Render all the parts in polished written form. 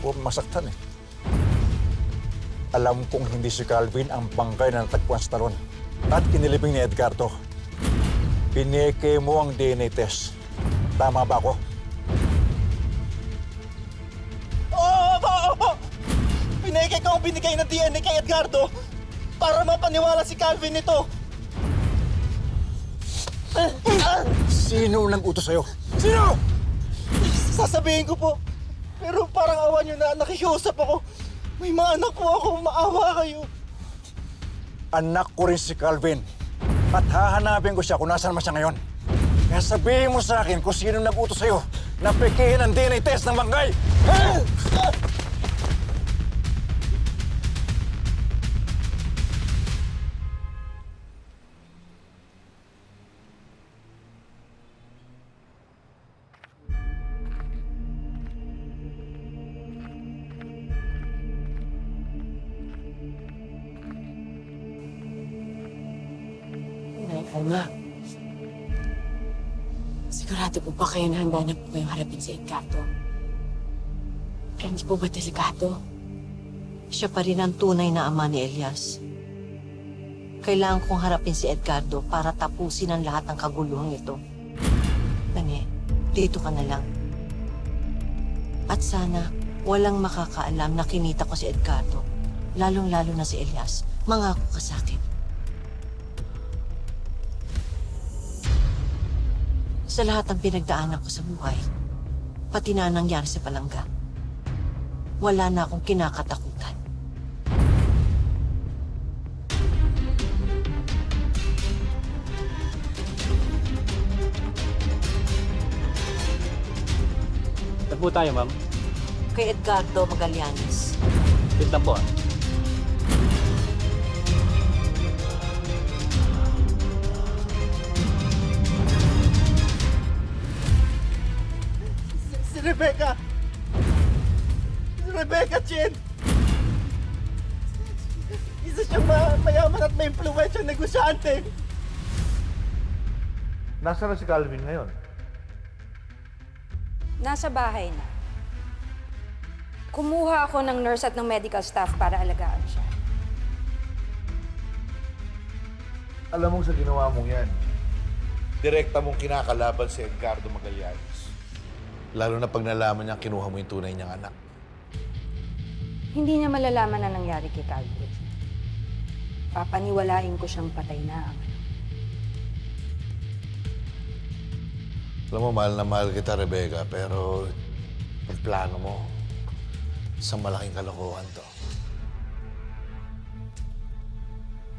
siguro masaktan eh. Alam kong hindi si Calvin ang bangkay na natagpuan sa talon. At kinilibing ni Edgardo. Pineke mo ang DNA test. Tama ba ako? Oo! Pineke ko ang binigay na DNA kay Edgardo para mapaniwala si Calvin nito. Sino nang utos sa'yo? Sino? Sasabihin ko po. Pero parang awa nyo na nakikiusap ako. May mga anak ko ako, maawa kayo. Anak ko rin si Calvin. At hahanapin ko siya kung nasaan man siya ngayon. Kaya sabihin mo sa akin kung sino nag-utos sa'yo na pekehin ang DNA test ng bangkay. Anak, sigurado po ba kayo na handa na po kayong harapin si Edgardo? Hindi po ba delikado? Siya pa rin ang tunay na ama ni Elias. Kailangan kong harapin si Edgardo para tapusin ang lahat ng kaguluhang ito. Tane, dito ka na lang. At sana, walang makakaalam na kinita ko si Edgardo. Lalong-lalo na si Elias. Mangako ka sa akin. Sa lahat ng pinagdaanan ko sa buhay, pati na nangyari sa palangga, wala na akong kinakatakutan. Saan po tayo, ma'am? Kay Edgardo Magallanes. Wait lang po. Si Rebecca! Si Rebecca Chen! Isa siyang mayaman at may impluwensyang negosyante. Nasaan na si Calvin ngayon? Nasa bahay na. Kumuha ako ng nurse at ng medical staff para alagaan siya. Alam mong sa ginawa mong yan, direkta mong kinakalaban si Edgardo Magallanes. Lalo na pag nalaman niya kinuha mo yung tunay niyang anak. Hindi niya malalaman na nangyari kay Calvin. Papaniwalain ko siyang patay na ang anak. Alam mo, mahal na mahal kita, Rebecca, pero ang plano mo, sa malaking kalokohan to.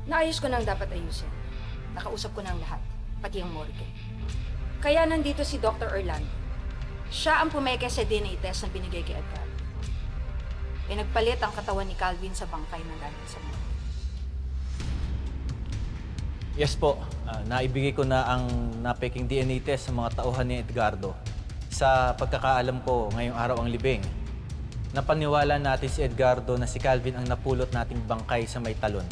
Naayos ko nang dapat ayusin. Nakausap ko ng lahat, pati ang morgue. Kaya nandito si Dr. Orlando. Siya ang pumeke sa DNA test na binigay kay Edgar. Nagpalit ang katawan ni Calvin sa bangkay na galing sa morgue. Yes po. Naibigay ko na ang napeking DNA test sa mga tauhan ni Edgardo. Sa pagkakaalam ko, ngayong araw ang libing. Napaniwala natin si Edgardo na si Calvin ang napulot nating bangkay sa may talon.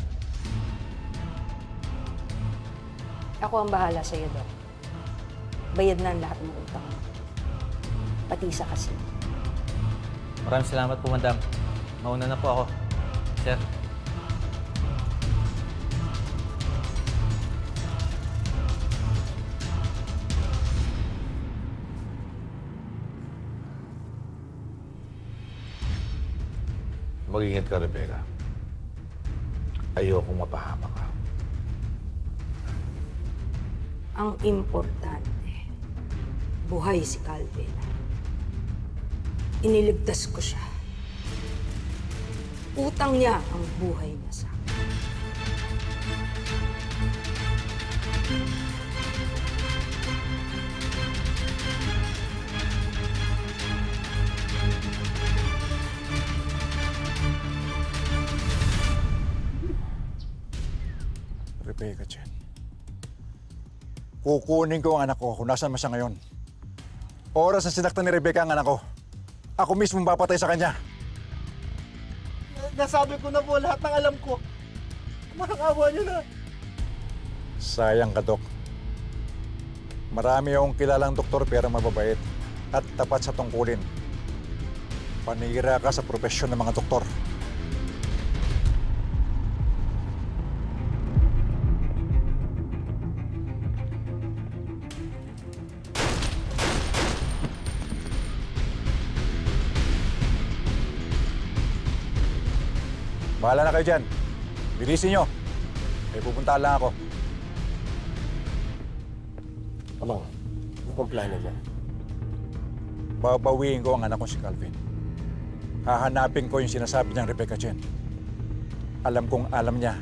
Ako ang bahala sa iyo, Doc. Bayad na ang lahat ng utang. Pati sa kasi. Maraming salamat po, madam. Mauna na po ako. Sir. Mag-ingat ka, Rebecca. Ayokong mapahama ka. Ang importante, buhay si Calvin. Iniligtas ko siya. Utang niya ang buhay niya sa akin. Rebecca Chen. Kukunin ko ang anak ko kung nasaan man siya ngayon. Oras na sinaktan ni Rebecca ang anak ko. Ako mismo papatay sa kanya. Nasabi ko na po lahat ng alam ko. Marang awa niyo na. Sayang ka, Dok. Marami akong kilalang doktor pero mababait at tapat sa tungkulin. Panira ka sa propesyon ng mga doktor. Bahala na kayo dyan. Bilisin nyo. May pupuntahan lang ako. Amang, ano pong plano niya? Babawiin ko ang anak ko si Calvin. Hahanapin ko yung sinasabi niyang Rebecca Chen. Alam kong alam niya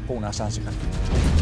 kung nasaan si Calvin.